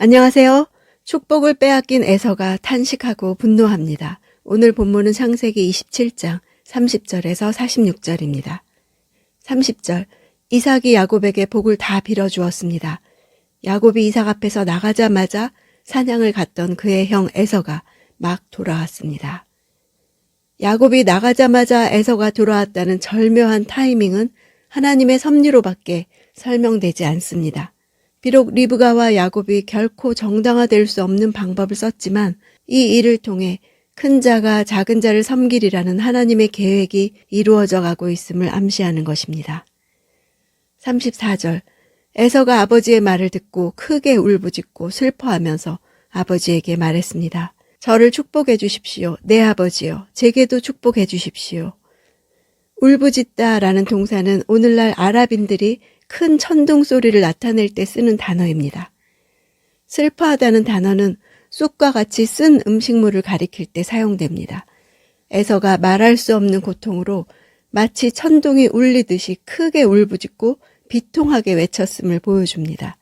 안녕하세요. 축복을 빼앗긴 에서가 탄식하고 분노합니다. 오늘 본문은 창세기 27장 30절에서 46절입니다. 30절, 이삭이 야곱에게 복을 다 빌어주었습니다. 야곱이 이삭 앞에서 나가자마자 사냥을 갔던 그의 형 에서가 막 돌아왔습니다. 야곱이 나가자마자 에서가 돌아왔다는 절묘한 타이밍은 하나님의 섭리로밖에 설명되지 않습니다. 비록 리브가와 야곱이 결코 정당화될 수 없는 방법을 썼지만 이 일을 통해 큰 자가 작은 자를 섬기리라는 하나님의 계획이 이루어져 가고 있음을 암시하는 것입니다. 34절, 에서가 아버지의 말을 듣고 크게 울부짖고 슬퍼하면서 아버지에게 말했습니다. 저를 축복해 주십시오. 내 아버지요. 제게도 축복해 주십시오. 울부짖다라는 동사는 오늘날 아랍인들이 큰 천둥 소리를 나타낼 때 쓰는 단어입니다. 슬퍼하다는 단어는 쑥과 같이 쓴 음식물을 가리킬 때 사용됩니다. 에서가 말할 수 없는 고통으로 마치 천둥이 울리듯이 크게 울부짖고 비통하게 외쳤음을 보여줍니다.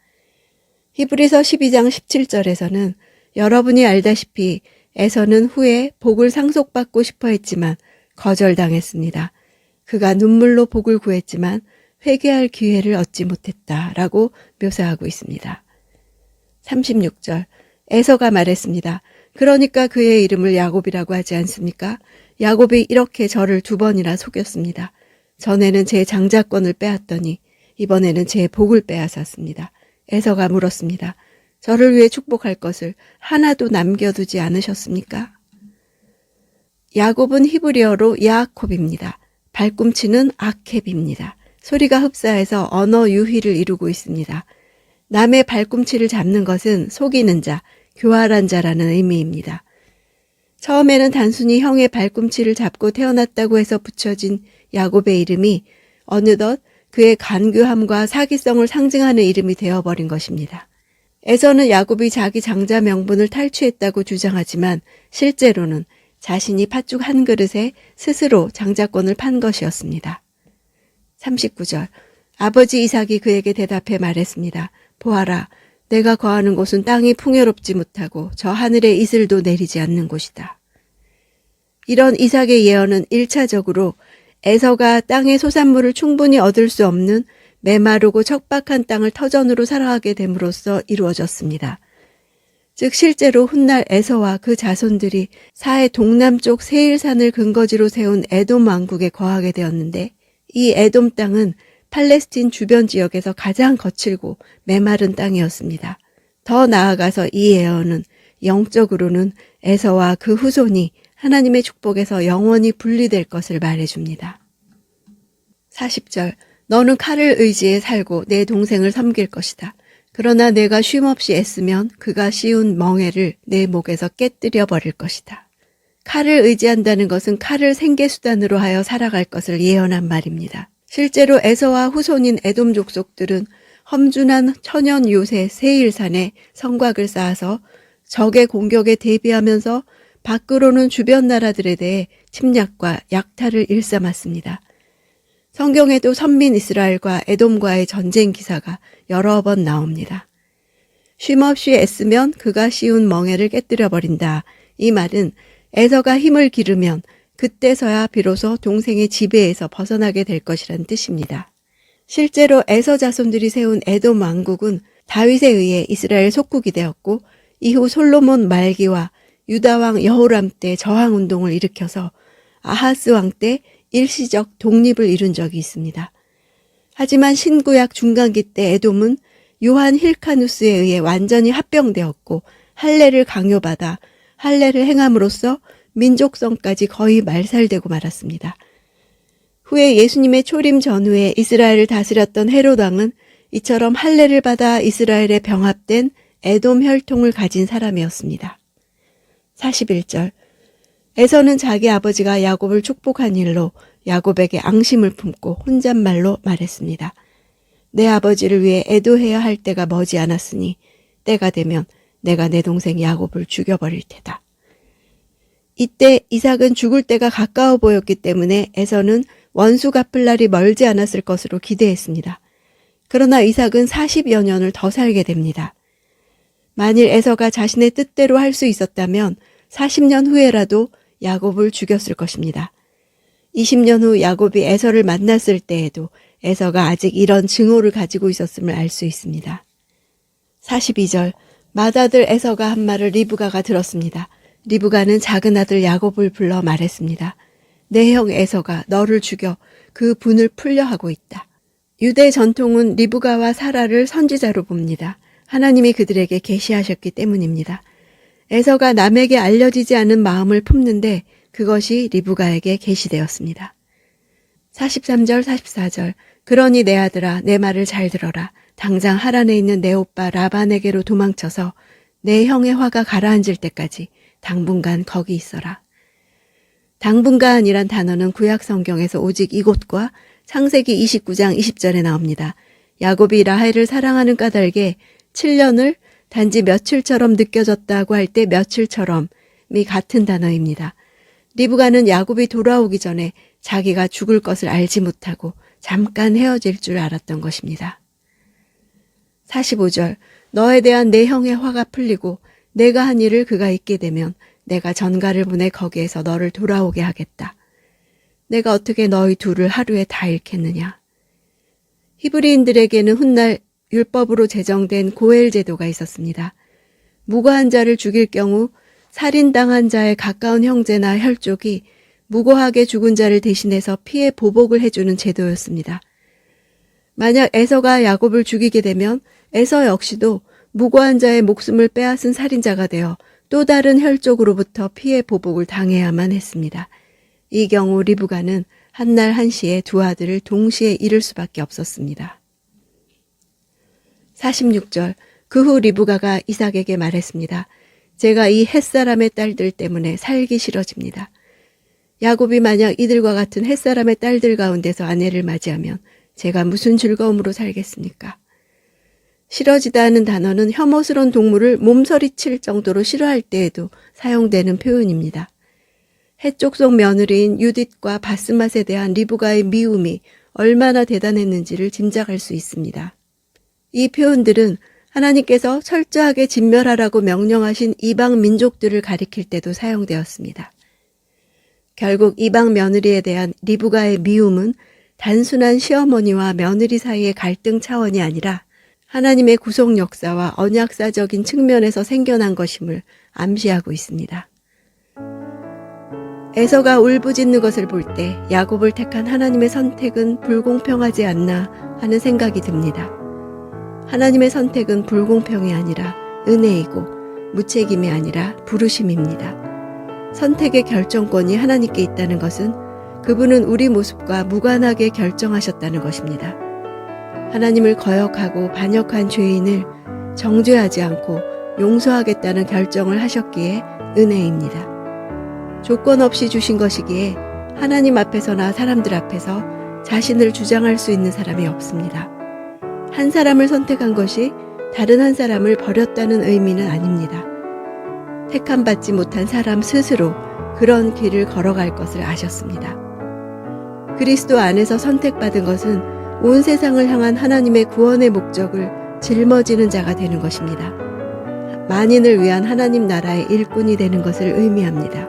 히브리서 12장 17절에서는 여러분이 알다시피 에서는 후에 복을 상속받고 싶어 했지만 거절당했습니다. 그가 눈물로 복을 구했지만 회개할 기회를 얻지 못했다라고 묘사하고 있습니다. 36절, 에서가 말했습니다. 그러니까 그의 이름을 야곱이라고 하지 않습니까? 야곱이 이렇게 저를 2번이나 속였습니다. 전에는 제 장자권을 빼앗더니 이번에는 제 복을 빼앗았습니다. 에서가 물었습니다. 저를 위해 축복할 것을 하나도 남겨두지 않으셨습니까? 야곱은 히브리어로 야콥입니다. 발꿈치는 아켑입니다. 소리가 흡사해서 언어 유희를 이루고 있습니다. 남의 발꿈치를 잡는 것은 속이는 자, 교활한 자라는 의미입니다. 처음에는 단순히 형의 발꿈치를 잡고 태어났다고 해서 붙여진 야곱의 이름이 어느덧 그의 간교함과 사기성을 상징하는 이름이 되어버린 것입니다. 에서는 야곱이 자기 장자 명분을 탈취했다고 주장하지만 실제로는 자신이 팥죽 한 그릇에 스스로 장자권을 판 것이었습니다. 39절, 아버지 이삭이 그에게 대답해 말했습니다. 보아라, 내가 거하는 곳은 땅이 풍요롭지 못하고 저 하늘의 이슬도 내리지 않는 곳이다. 이런 이삭의 예언은 1차적으로 에서가 땅의 소산물을 충분히 얻을 수 없는 메마르고 척박한 땅을 터전으로 살아가게 됨으로써 이루어졌습니다. 즉 실제로 훗날 에서와 그 자손들이 사해 동남쪽 세일산을 근거지로 세운 에돔 왕국에 거하게 되었는데 이 에돔 땅은 팔레스틴 주변 지역에서 가장 거칠고 메마른 땅이었습니다. 더 나아가서 이 예언은 영적으로는 에서와 그 후손이 하나님의 축복에서 영원히 분리될 것을 말해줍니다. 40절, 너는 칼을 의지해 살고 내 동생을 섬길 것이다. 그러나 내가 쉼없이 애쓰면 그가 씌운 멍에를 내 목에서 깨뜨려 버릴 것이다. 칼을 의지한다는 것은 칼을 생계수단으로 하여 살아갈 것을 예언한 말입니다. 실제로 에서와 후손인 에돔 족속들은 험준한 천연 요새 세일산에 성곽을 쌓아서 적의 공격에 대비하면서 밖으로는 주변 나라들에 대해 침략과 약탈을 일삼았습니다. 성경에도 선민 이스라엘과 에돔과의 전쟁 기사가 여러 번 나옵니다. 쉼없이 애쓰면 그가 씌운 멍에를 깨뜨려 버린다. 이 말은 에서가 힘을 기르면 그때서야 비로소 동생의 지배에서 벗어나게 될 것이란 뜻입니다. 실제로 에서 자손들이 세운 에돔 왕국은 다윗에 의해 이스라엘 속국이 되었고 이후 솔로몬 말기와 유다 왕 여호람 때 저항운동을 일으켜서 아하스 왕 때 일시적 독립을 이룬 적이 있습니다. 하지만 신구약 중간기 때 에돔은 요한 힐카누스에 의해 완전히 합병되었고 할례를 강요받아 할례를 행함으로써 민족성까지 거의 말살되고 말았습니다. 후에 예수님의 초림 전후에 이스라엘을 다스렸던 헤롯 왕은 이처럼 할례를 받아 이스라엘에 병합된 에돔 혈통을 가진 사람이었습니다. 41절, 에서는 자기 아버지가 야곱을 축복한 일로 야곱에게 앙심을 품고 혼잣말로 말했습니다. 내 아버지를 위해 애도해야 할 때가 머지 않았으니 때가 되면 내가 내 동생 야곱을 죽여버릴 테다. 이때 이삭은 죽을 때가 가까워 보였기 때문에 에서는 원수 갚을 날이 멀지 않았을 것으로 기대했습니다. 그러나 이삭은 40여 년을 더 살게 됩니다. 만일 에서가 자신의 뜻대로 할 수 있었다면 40년 후에라도 야곱을 죽였을 것입니다. 20년 후 야곱이 에서를 만났을 때에도 에서가 아직 이런 증오를 가지고 있었음을 알 수 있습니다. 42절, 맏아들 에서가 한 말을 리브가가 들었습니다. 리브가는 작은 아들 야곱을 불러 말했습니다. 내 형 에서가 너를 죽여 그 분을 풀려 하고 있다. 유대 전통은 리브가와 사라를 선지자로 봅니다. 하나님이 그들에게 계시하셨기 때문입니다. 에서가 남에게 알려지지 않은 마음을 품는데 그것이 리브가에게 계시되었습니다. 43절 44절, 그러니 내 아들아 내 말을 잘 들어라. 당장 하란에 있는 내 오빠 라반에게로 도망쳐서 내 형의 화가 가라앉을 때까지 당분간 거기 있어라. 당분간이란 단어는 구약 성경에서 오직 이곳과 창세기 29장 20절에 나옵니다. 야곱이 라헬을 사랑하는 까닭에 7년을 단지 며칠처럼 느껴졌다고 할 때 며칠처럼이 같은 단어입니다. 리브가는 야곱이 돌아오기 전에 자기가 죽을 것을 알지 못하고 잠깐 헤어질 줄 알았던 것입니다. 45절, 너에 대한 내 형의 화가 풀리고 내가 한 일을 그가 잊게 되면 내가 전가를 보내 거기에서 너를 돌아오게 하겠다. 내가 어떻게 너희 둘을 하루에 다 잃겠느냐. 히브리인들에게는 훗날 율법으로 제정된 고엘 제도가 있었습니다. 무고한 자를 죽일 경우 살인당한 자의 가까운 형제나 혈족이 무고하게 죽은 자를 대신해서 피해 보복을 해주는 제도였습니다. 만약 에서가 야곱을 죽이게 되면 에서 역시도 무고한 자의 목숨을 빼앗은 살인자가 되어 또 다른 혈족으로부터 피해 보복을 당해야만 했습니다. 이 경우 리브가는 한날 한시에 두 아들을 동시에 잃을 수밖에 없었습니다. 46절, 그 후 리브가가 이삭에게 말했습니다. 제가 이 햇사람의 딸들 때문에 살기 싫어집니다. 야곱이 만약 이들과 같은 햇사람의 딸들 가운데서 아내를 맞이하면 제가 무슨 즐거움으로 살겠습니까? 싫어지다 하는 단어는 혐오스러운 동물을 몸서리칠 정도로 싫어할 때에도 사용되는 표현입니다. 해쪽 속 며느리인 유딧과 바스맛에 대한 리브가의 미움이 얼마나 대단했는지를 짐작할 수 있습니다. 이 표현들은 하나님께서 철저하게 진멸하라고 명령하신 이방 민족들을 가리킬 때도 사용되었습니다. 결국 이방 며느리에 대한 리브가의 미움은 단순한 시어머니와 며느리 사이의 갈등 차원이 아니라 하나님의 구속 역사와 언약사적인 측면에서 생겨난 것임을 암시하고 있습니다. 에서가 울부짖는 것을 볼 때 야곱을 택한 하나님의 선택은 불공평하지 않나 하는 생각이 듭니다. 하나님의 선택은 불공평이 아니라 은혜이고 무책임이 아니라 부르심입니다. 선택의 결정권이 하나님께 있다는 것은 그분은 우리 모습과 무관하게 결정하셨다는 것입니다. 하나님을 거역하고 반역한 죄인을 정죄하지 않고 용서하겠다는 결정을 하셨기에 은혜입니다. 조건 없이 주신 것이기에 하나님 앞에서나 사람들 앞에서 자신을 주장할 수 있는 사람이 없습니다. 한 사람을 선택한 것이 다른 한 사람을 버렸다는 의미는 아닙니다. 택함받지 못한 사람 스스로 그런 길을 걸어갈 것을 아셨습니다. 그리스도 안에서 선택받은 것은 온 세상을 향한 하나님의 구원의 목적을 짊어지는 자가 되는 것입니다. 만인을 위한 하나님 나라의 일꾼이 되는 것을 의미합니다.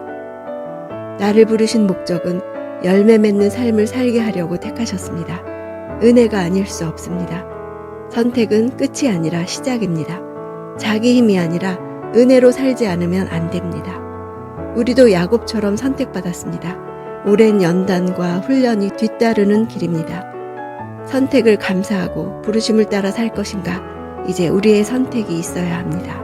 나를 부르신 목적은 열매 맺는 삶을 살게 하려고 택하셨습니다. 은혜가 아닐 수 없습니다. 선택은 끝이 아니라 시작입니다. 자기 힘이 아니라 은혜로 살지 않으면 안 됩니다. 우리도 야곱처럼 선택받았습니다. 오랜 연단과 훈련이 뒤따르는 길입니다. 선택을 감사하고 부르심을 따라 살 것인가? 이제 우리의 선택이 있어야 합니다.